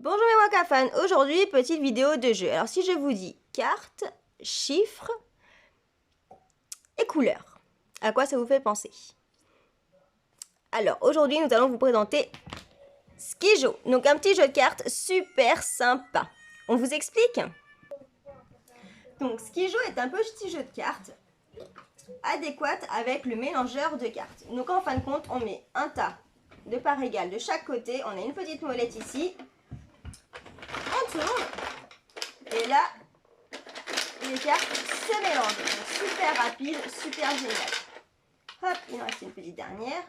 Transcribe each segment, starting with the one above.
Bonjour mes Waka fans, aujourd'hui petite vidéo de jeu. Alors si je vous dis cartes, chiffres et couleurs, à quoi ça vous fait penser? Alors aujourd'hui nous allons vous présenter Skijo, donc un petit jeu de cartes super sympa. On vous explique? Donc Skijo est un petit jeu de cartes adéquat avec le mélangeur de cartes. Donc en fin de compte on met un tas de parts égales de chaque côté, on a une petite molette ici. On tourne et là les cartes se mélangent. Donc, super rapide, super génial. Hop, il en reste une petite dernière.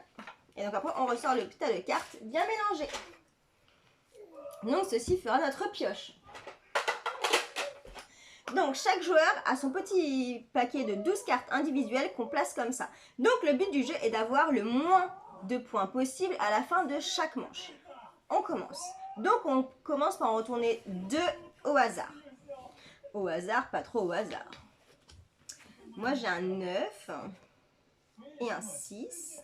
Et donc après on ressort le tas de cartes bien mélangées. Donc ceci fera notre pioche. Donc chaque joueur a son petit paquet de 12 cartes individuelles qu'on place comme ça. Donc le but du jeu est d'avoir le moins de points possible à la fin de chaque manche. On commence. Donc on commence par en retourner 2 au hasard. Au hasard, pas trop au hasard. Moi j'ai un 9 et un 6.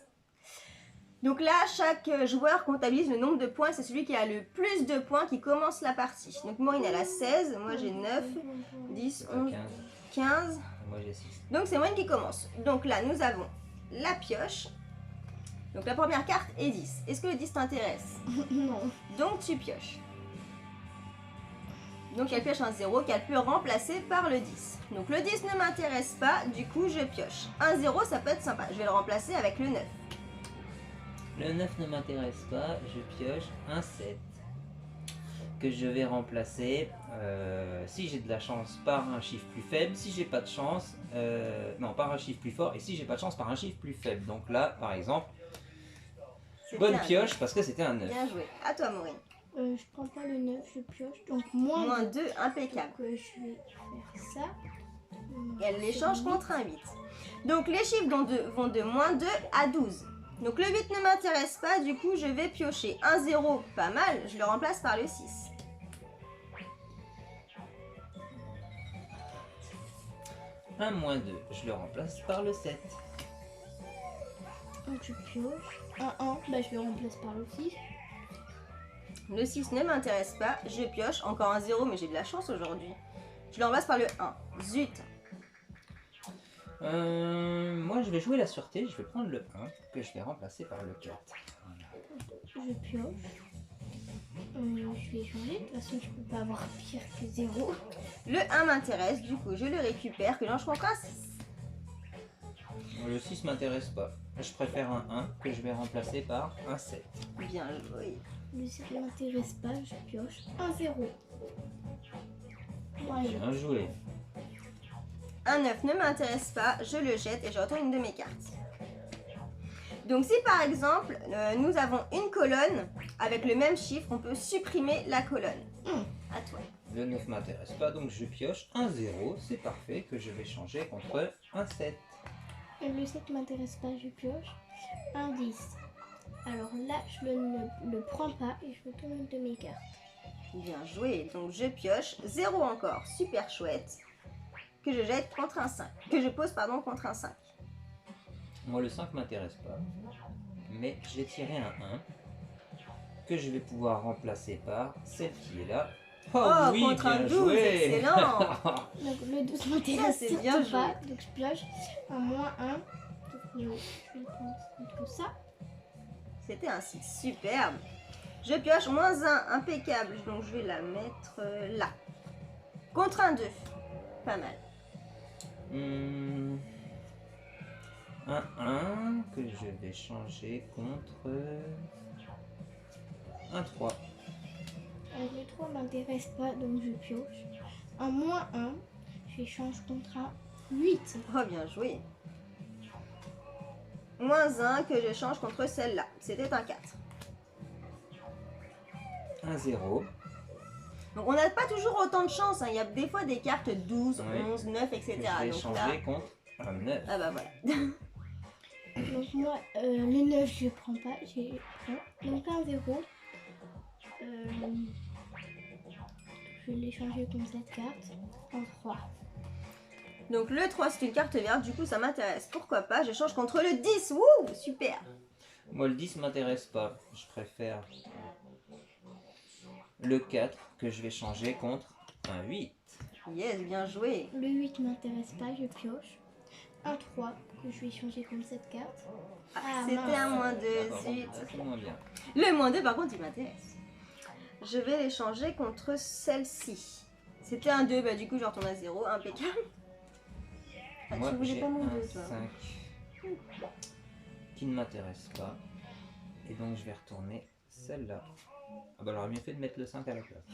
Donc là, chaque joueur comptabilise le nombre de points. C'est celui qui a le plus de points qui commence la partie. Donc Maureen elle a 16, moi j'ai 9, 10, 11, 15. Moi j'ai 6. Donc c'est Maureen qui commence. Donc là nous avons la pioche. Donc la première carte est 10. Est-ce que le 10 t'intéresse? Non. Donc tu pioches. Donc elle pioche un 0 qu'elle peut remplacer par le 10. Donc le 10 ne m'intéresse pas, du coup je pioche. Un 0 ça peut être sympa, je vais le remplacer avec le 9. Le 9 ne m'intéresse pas, je pioche un 7 que je vais remplacer, si j'ai de la chance, par un chiffre plus faible. Si j'ai pas de chance, non, par un chiffre plus fort. Et si j'ai pas de chance, par un chiffre plus faible. Donc là, par exemple, bonne pioche parce que c'était un 9. Bien joué. À toi Maureen. Je prends pas le 9, je pioche. Donc moins 2, impeccable. Donc, je vais faire ça. Et elle l'échange contre un 8. Donc les chiffres vont de moins 2 à 12. Donc le 8 ne m'intéresse pas, du coup je vais piocher un 0, pas mal, je le remplace par le 6. Un moins 2, je le remplace par le 7. Donc je pioche. Un 1, bah, je le remplace par le 6. Le 6 ne m'intéresse pas, je pioche, encore un 0, mais j'ai de la chance aujourd'hui. Je le remplace par le 1. Zut. Moi je vais jouer la sûreté, je vais prendre le 1 que je vais remplacer par le 4. Je pioche. Je vais changer, de toute façon je peux pas avoir pire que 0. Le 1 m'intéresse, du coup je le récupère, que je contre un 6. Le 6 m'intéresse pas, je préfère un 1 que je vais remplacer par un 7. Bien joué. Le 7 ne m'intéresse pas, je pioche. Un 0. Voilà. Bien joué. Un 9 ne m'intéresse pas, je le jette et je retourne une de mes cartes. Donc si par exemple, nous avons une colonne avec le même chiffre, on peut supprimer la colonne. À toi. Le 9 m'intéresse pas, donc je pioche un 0, c'est parfait, que je vais changer contre un 7. Le 7 m'intéresse pas, je pioche. Un 10. Alors là, je ne le prends pas et je retourne une de mes cartes. Bien joué. Donc je pioche 0 encore, super chouette. Que je jette contre un 5. Que je pose pardon contre un 5. Moi le 5 m'intéresse pas, mais j'ai tiré un 1 que je vais pouvoir remplacer par celle qui est là. Oh, oui, contre bien un 12, joué. excellent. Donc le 12 m'intéresse c'est bien surtout pas. joué. Donc je pioche un moins 1. Donc je vais le prendre comme ça. C'était un 6, superbe. Je pioche moins 1, impeccable. Donc je vais la mettre là. Contre un 2, pas mal. Un 1 que je vais changer contre un 3. Le 3 m'intéresse pas, donc je pioche. Un moins 1, j'échange contre un 8. Oh, bien joué. Moins 1 que je change contre celle-là. C'était un 4. Un 0. Donc on n'a pas toujours autant de chance. Hein. Il y a des fois des cartes 12, Oui. 11, 9, etc. Que je vais Donc changer là... contre un 9. Ah bah voilà. Donc moi, le 9, je prends pas. J'ai donc un 0. Je vais l'échanger contre cette carte. En 3. Donc le 3 c'est une carte verte, du coup ça m'intéresse. Pourquoi pas, je change contre le 10. Wouh, super. Moi le 10 m'intéresse pas, je préfère le 4 que je vais changer contre un 8. Yes, bien joué. Le 8 m'intéresse pas, je pioche. Un 3 que je vais changer contre cette carte. C'était mince. un moins 2, D'accord, zut. là, c'est moins bien. Le moins 2, par contre, il m'intéresse. Je vais les changer contre celle-ci. C'était un 2, bah du coup, je retourne à 0, impeccable. Ah, Moi, tu voulais j'ai pas mon un 2, toi. 5 qui ne m'intéresse pas. Et donc, je vais retourner celle-là. Ah bah, j'aurais bien fait de mettre le 5 à la place.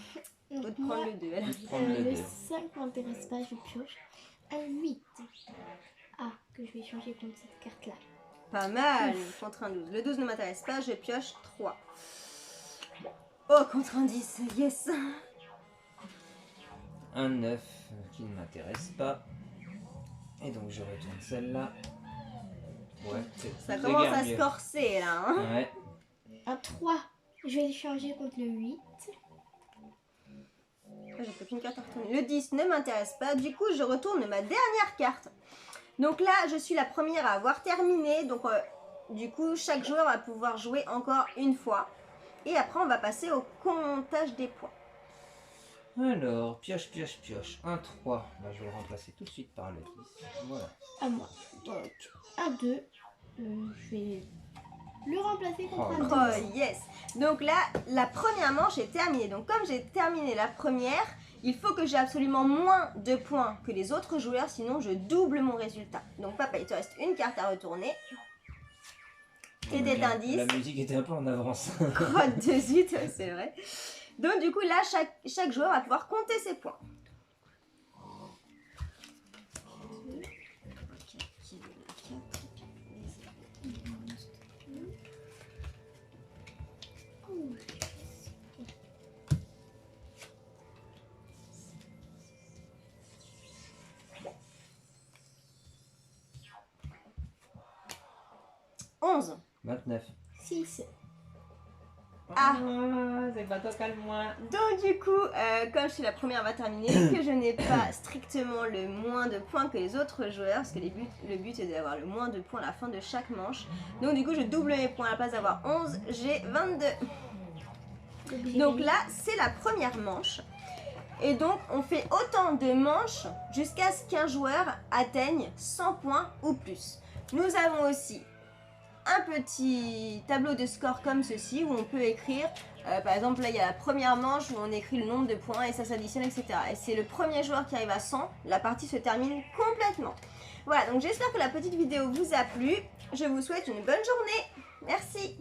Faut Donc, te moi, prendre le 2. Elle. Je prends le le 2. 5 m'intéresse pas, je pioche. Un 8. Ah, que je vais changer contre cette carte-là. Pas mal, contre un 12. Le 12 ne m'intéresse pas, je pioche 3. Oh, contre un 10, yes. Un 9 qui ne m'intéresse pas. Et donc, je retourne celle-là. Ouais, Ça je commence garde à mieux. se corser, là. Hein. Ouais. Un 3. Je vais le changer contre le 8. J'ai plus qu'une carte à retourner. Le 10 ne m'intéresse pas, du coup, je retourne ma dernière carte. Donc là, je suis la première à avoir terminé. Donc, du coup, chaque joueur va pouvoir jouer encore une fois. Et après, on va passer au comptage des points. Alors, pioche, pioche, pioche. Un 3. Bah, je vais le remplacer tout de suite par le 10. Voilà. À moi. Donc, un 2. Je vais le remplacer contre Oh, un 2. Oh yes. Donc là, la première manche est terminée. Donc comme j'ai terminé la première, il faut que j'ai absolument moins de points que les autres joueurs, sinon je double mon résultat. Donc papa, il te reste une carte à retourner. C'était un 10. La musique était un peu en avance. Crotte de zut, c'est vrai. Donc du coup là, chaque joueur va pouvoir compter ses points. Onze. 29. 6. Ah. C'est pas toi, calme-moi. Donc du coup, comme je suis la première à terminer, que je n'ai pas strictement le moins de points que les autres joueurs, parce que le but est d'avoir le moins de points à la fin de chaque manche. Donc du coup, je double mes points. À la place d'avoir 11, j'ai 22. Donc là, c'est la première manche. Et donc, on fait autant de manches jusqu'à ce qu'un joueur atteigne 100 points ou plus. Nous avons aussi un petit tableau de score comme ceci où on peut écrire, par exemple là il y a la première manche où on écrit le nombre de points et ça s'additionne, etc. Et c'est le premier joueur qui arrive à 100, la partie se termine complètement. Voilà, donc j'espère que la petite vidéo vous a plu. Je vous souhaite une bonne journée. Merci.